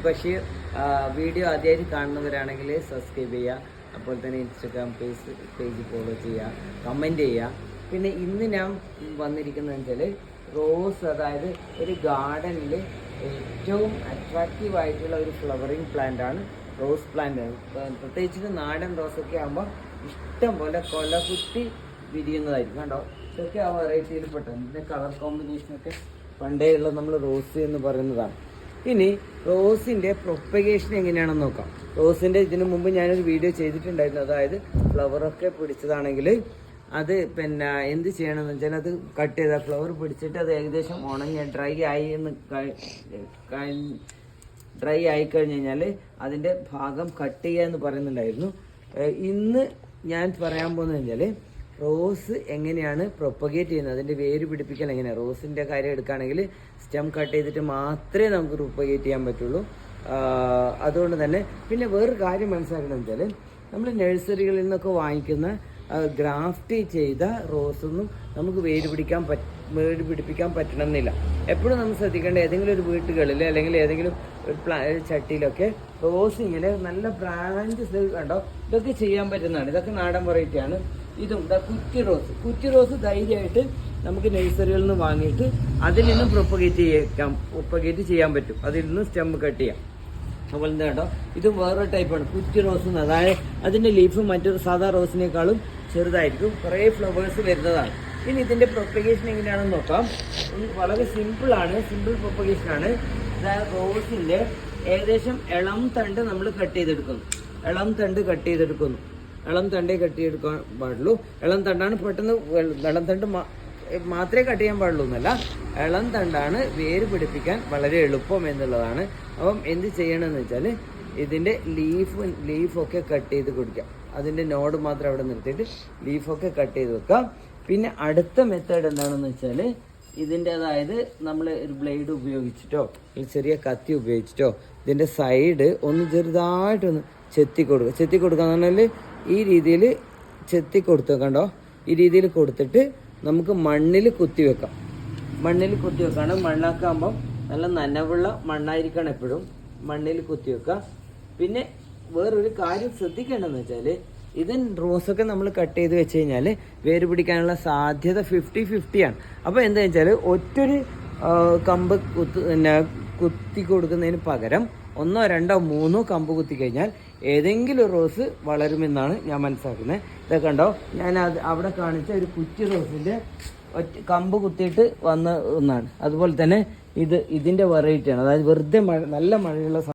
Basheer video ആദ്യമായിട്ട് കാണുന്നവരാണെങ്കിൽ subscribe ചെയ്യുക. അപ്പോൾ തന്നെ ഇൻസ്റ്റഗ്രാം പേജ് ഫോളോ ചെയ്യുക, കമൻറ്റ് ചെയ്യുക. പിന്നെ ഇന്ന് ഞാൻ വന്നിരിക്കുന്നത് വെച്ചാൽ റോസ്, അതായത് ഒരു ഗാർഡനിൽ ഏറ്റവും അട്രാക്റ്റീവ് ആയിട്ടുള്ള ഒരു ഫ്ലവറിങ് പ്ലാന്റ് ആണ് റോസ് പ്ലാന്റ്. പ്രത്യേകിച്ച് നാടൻ റോസൊക്കെ ആകുമ്പോൾ ഇഷ്ടം പോലെ കൊലകുത്തി വിരിയുന്നതായിരിക്കും. കണ്ടോ, ഇതൊക്കെ ആ വെറൈറ്റിയിൽ പെട്ടത്. ഇതിൻ്റെ കളർ കോമ്പിനേഷനൊക്കെ പണ്ടേ ഉള്ള നമ്മൾ റോസ് എന്ന് പറയുന്നതാണ്. ഇനി റോസിൻ്റെ പ്രൊപ്പഗേഷൻ എങ്ങനെയാണെന്ന് നോക്കാം. റോസിൻ്റെ ഇതിനു മുമ്പ് ഞാനൊരു വീഡിയോ ചെയ്തിട്ടുണ്ടായിരുന്നു. അതായത് ഫ്ലവറൊക്കെ പിടിച്ചതാണെങ്കിൽ അത് പിന്നെ എന്ത് ചെയ്യണമെന്ന് വെച്ചാൽ അത് കട്ട് ചെയ്താൽ ഫ്ലവർ പിടിച്ചിട്ട് അത് ഏകദേശം ഉണങ്ങി ഡ്രൈ ആയി കഴിഞ്ഞ് കഴിഞ്ഞാൽ അതിൻ്റെ ഭാഗം കട്ട് ചെയ്യുക എന്ന് പറയുന്നുണ്ടായിരുന്നു. ഇന്ന് ഞാൻ പറയാൻ പോകുന്നത് വെച്ചാൽ റോസ് എങ്ങനെയാണ് പ്രൊപ്പഗേറ്റ് ചെയ്യുന്നത്, അതിൻ്റെ വേര് പിടിപ്പിക്കൽ എങ്ങനെയാണ്. റോസിൻ്റെ കാര്യം എടുക്കുകയാണെങ്കിൽ സ്റ്റെം കട്ട് ചെയ്തിട്ട് മാത്രമേ നമുക്ക് പ്രൊപ്പഗേറ്റ് ചെയ്യാൻ പറ്റുള്ളൂ. അതുകൊണ്ട് തന്നെ പിന്നെ വേറൊരു കാര്യം മനസ്സിലാക്കണമെന്ന് വെച്ചാൽ നമ്മൾ നഴ്സറികളിൽ നിന്നൊക്കെ വാങ്ങിക്കുന്ന ഗ്രാഫ്റ്റ് ചെയ്ത റോസൊന്നും നമുക്ക് വേര് പിടിപ്പിക്കാൻ പറ്റണമെന്നില്ല. എപ്പോഴും നമ്മൾ ശ്രദ്ധിക്കേണ്ട, ഏതെങ്കിലും ഒരു വീട്ടുകളിൽ അല്ലെങ്കിൽ ഏതെങ്കിലും ഒരു ചട്ടിയിലൊക്കെ റോസ് ഇങ്ങനെ നല്ല ബ്രാഞ്ചസ് കണ്ടോ, ഇതൊക്കെ ചെയ്യാൻ പറ്റുന്നതാണ്. ഇതൊക്കെ നാടൻ വെറൈറ്റിയാണ്. ഇതും കുറ്റി റോസ് ധൈര്യമായിട്ട് നമുക്ക് നഴ്സറികളിൽ നിന്ന് വാങ്ങിയിട്ട് അതിൽ നിന്നും പ്രൊപ്പഗേറ്റ് ചെയ്യാൻ പറ്റും. അതിൽ നിന്ന് സ്റ്റെം കട്ട് ചെയ്യാം. അതുപോലെ തന്നെ കേട്ടോ, ഇതും വേറൊരു ടൈപ്പാണ് കുറ്റി റോസ്. അതായത് അതിൻ്റെ ലീഫ് മറ്റൊരു സാധാ റോസിനേക്കാളും ചെറുതായിരിക്കും, കുറേ ഫ്ലവേഴ്സ് വരുന്നതാണ്. ഇനി ഇതിൻ്റെ പ്രൊപ്പഗേഷൻ എങ്ങനെയാണെന്ന് നോക്കാം. വളരെ സിമ്പിൾ പ്രൊപ്പഗേഷനാണ്. അതായത് റോസിൻ്റെ ഏകദേശം ഇളം തണ്ട് നമ്മൾ കട്ട് ചെയ്തെടുക്കുന്നു. ഇളം തണ്ടേ കട്ട് ചെയ്തെടുക്കാൻ പാടുള്ളൂ. ഇളം തണ്ടാണ് പെട്ടെന്ന്, ഇളം തണ്ട് മാത്രമേ കട്ട് ചെയ്യാൻ പാടുള്ളൂ എന്നല്ല, ഇളം തണ്ടാണ് വേര് പിടിപ്പിക്കാൻ വളരെ എളുപ്പം എന്നുള്ളതാണ്. അപ്പം എന്ത് ചെയ്യണമെന്ന് വെച്ചാൽ ഇതിൻ്റെ ലീഫൊക്കെ കട്ട് ചെയ്ത് കൊടുക്കാം. അതിൻ്റെ നോഡ് മാത്രം അവിടെ നിർത്തിയിട്ട് ലീഫൊക്കെ കട്ട് ചെയ്ത് വെക്കാം. പിന്നെ അടുത്ത മെത്തേഡ് എന്താണെന്ന് വെച്ചാൽ ഇതിൻ്റെ, അതായത് നമ്മൾ ഒരു ബ്ലേഡ് ഉപയോഗിച്ചിട്ടോ ഒരു ചെറിയ കത്തി ഉപയോഗിച്ചിട്ടോ ഇതിൻ്റെ സൈഡ് ഒന്ന് ചെറുതായിട്ടൊന്ന് ചെത്തി കൊടുക്കുക എന്ന് പറഞ്ഞാൽ ഈ രീതിയിൽ ചെത്തി കൊടുത്ത് കണ്ടോ, ഈ രീതിയിൽ കൊടുത്തിട്ട് നമുക്ക് മണ്ണിൽ കുത്തി വെക്കാം. മണ്ണാക്കുമ്പോൾ നല്ല നനവുള്ള മണ്ണായിരിക്കണം എപ്പോഴും. മണ്ണിൽ കുത്തി വെക്കുക. പിന്നെ വേറൊരു കാര്യം ശ്രദ്ധിക്കേണ്ടതെന്ന് വെച്ചാൽ റോസൊക്കെ നമ്മൾ കട്ട് ചെയ്ത് വെച്ച് കഴിഞ്ഞാൽ വേര് പിടിക്കാനുള്ള സാധ്യത 50-50 അപ്പോൾ എന്താ വെച്ചാൽ ഒറ്റൊരു കമ്പ് കുത്തി കൊടുക്കുന്നതിന് പകരം 1, 2, 3 കമ്പ് കുത്തി കഴിഞ്ഞാൽ ഏതെങ്കിലും റോസ് വളരുമെന്നാണ് ഞാൻ മനസ്സിലാക്കുന്നത്. ഇതൊക്കെ കണ്ടോ, ഞാൻ അവിടെ കാണിച്ച ഒരു കുറ്റി റോസിൻ്റെ കമ്പ് കുത്തിയിട്ട് വന്ന ഒന്നാണ്. അതുപോലെ തന്നെ ഇതിൻ്റെ വെറൈറ്റിയാണ്. അതായത് വെറുതെ നല്ല മഴയുള്ള